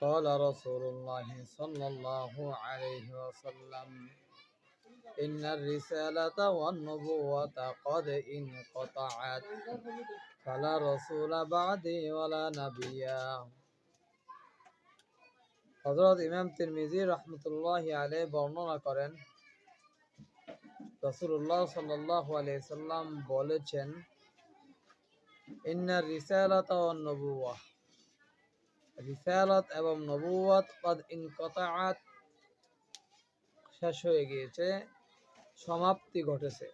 قال رسول الله صلى الله عليه وسلم إن الرسالة والنبوة قد انقطعت فلا رسول بعدي ولا نبي। হযরত ইমাম তিরমিজি রাহমাতুল্লাহি আলাইহি বর্ণনা করেন, রাসূলুল্লাহ সাল্লাল্লাহু আলাইহি সাল্লাম বলেছেন, ইন্নার রিসালাতা ওয়ান নবুওয়াহ, রিসালাত এবং নবুয়ত কদ ইনকাতাআত, শেষ হয়ে গিয়েছে, সমাপ্তি ঘটেছে।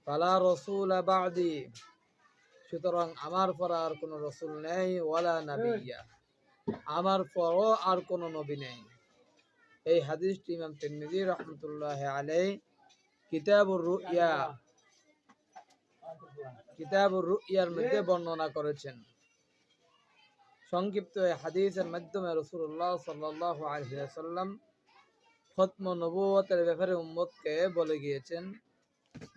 ফালা রাসূল বা'দি, সুতরাং আমার পর আর কোনো রসুল নেই, ওয়ালা নাবিয়্যা, আমার পরও আর কোনো নবী নেই। এই হাদিসটি ইমাম তিরমিজি রাহমাতুল্লাহি আলাইহি কিতাবুর রুইয়ার মধ্যে বর্ণনা করেছেন। সংক্ষিপ্ত এই হাদিসের মাধ্যমে রাসূলুল্লাহ সাল্লাল্লাহু আলাইহি ওয়াসাল্লাম খতম নবুয়তের ব্যাপারে উম্মতকে বলে গিয়েছেন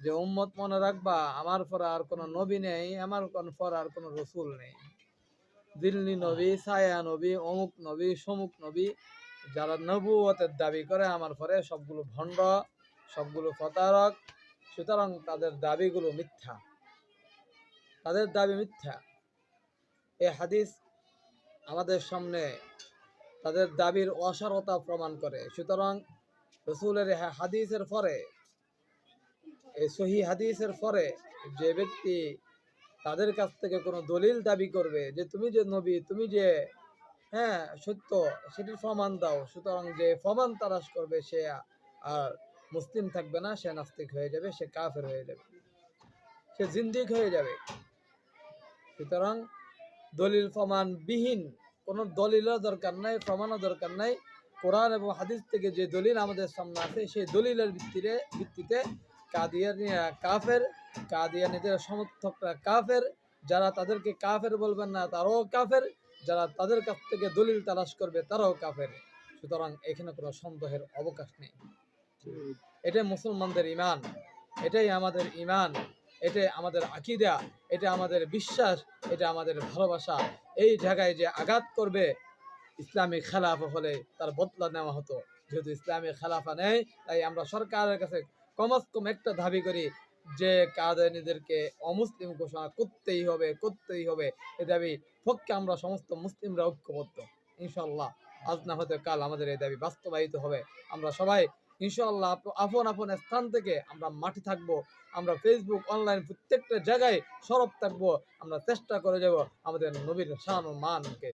যে, উম্মত মনে রাখবা, আমার পর আর কোনো নবী নেই, আমার পর আর কোনো রসুল নেই। দিল্লি নবী, ছায়া নবী, অমুক নবী, সমুক নবী, যারা নবুয়তের দাবি করে আমার পরে, সবগুলো ভণ্ড, সবগুলো প্রতারক। সুতরাং তাদের দাবিগুলো মিথ্যা, তাদের দাবি মিথ্যা। এই হাদিস আমাদের সামনে তাদের দাবির অসারতা প্রমাণ করে। সুতরাং রসুলের হাদিসের পরে, এই সহি হাদিসের পরে যে ব্যক্তি তাদের কাছ থেকে কোনো দলিল দাবি করবে যে তুমি যে নবী, তুমি যে সত্য, সেটির প্রমাণ দাও, সুতরাং যে প্রমাণ তালাশ করবে সে আর মুসলিম থাকবে না, সে নাস্তিক হয়ে যাবে, সে কাফের হয়ে যাবে, সে জিন্দিক হয়ে যাবে। সুতরাং দলিল প্রমাণবিহীন কোনো দলিলও দরকার নাই, প্রমাণও দরকার নাই। কোরআন এবং হাদিস থেকে যে দলিল আমাদের সামনে আছে, সেই দলিলের ভিত্তিতে কাদিয়ানীরা কাফের, কাদিয়ানীদের সমর্থকরা কাফের, যারা তাদেরকে কাফের বলবেন না তারাও কাফের, যারা তাদের কাছ থেকে দলিল তালাশ করবে তারাও কাফের। সুতরাং এখানে কোনো সন্দেহের অবকাশ নেই। এটাই মুসলমানদের ঈমান, এটাই আমাদের ঈমান, এটাই আমাদের আকীদা, এটা আমাদের বিশ্বাস, এটা আমাদের ভালোবাসা। এই জায়গায় যে আঘাত করবে, ইসলামী খেলাফা হলে তার বদলা নেওয়া হতো। যেহেতু ইসলামী খেলাফা নেই, তাই আমরা সরকারের কাছে কমস কম একটা দাবি করি যে কাদিয়ানীদেরকে অমুসলিম ঘোষণা করতেই হবে, করতেই হবে। এই দাবি পক্ষে আমরা সমস্ত মুসলিমরা ঐক্যবদ্ধ। ইনশাআল্লাহ আজ না হতে কাল আমাদের এই দাবি বাস্তবায়িত হবে। আমরা সবাই ইনশাআল্লাহ আপন আপন স্থান থেকে আমরা মাঠে থাকবো, আমরা ফেসবুক, অনলাইন প্রত্যেকটা জায়গায় সরব থাকবো। আমরা চেষ্টা করে যাব আমাদের নবীর শান ও মানকে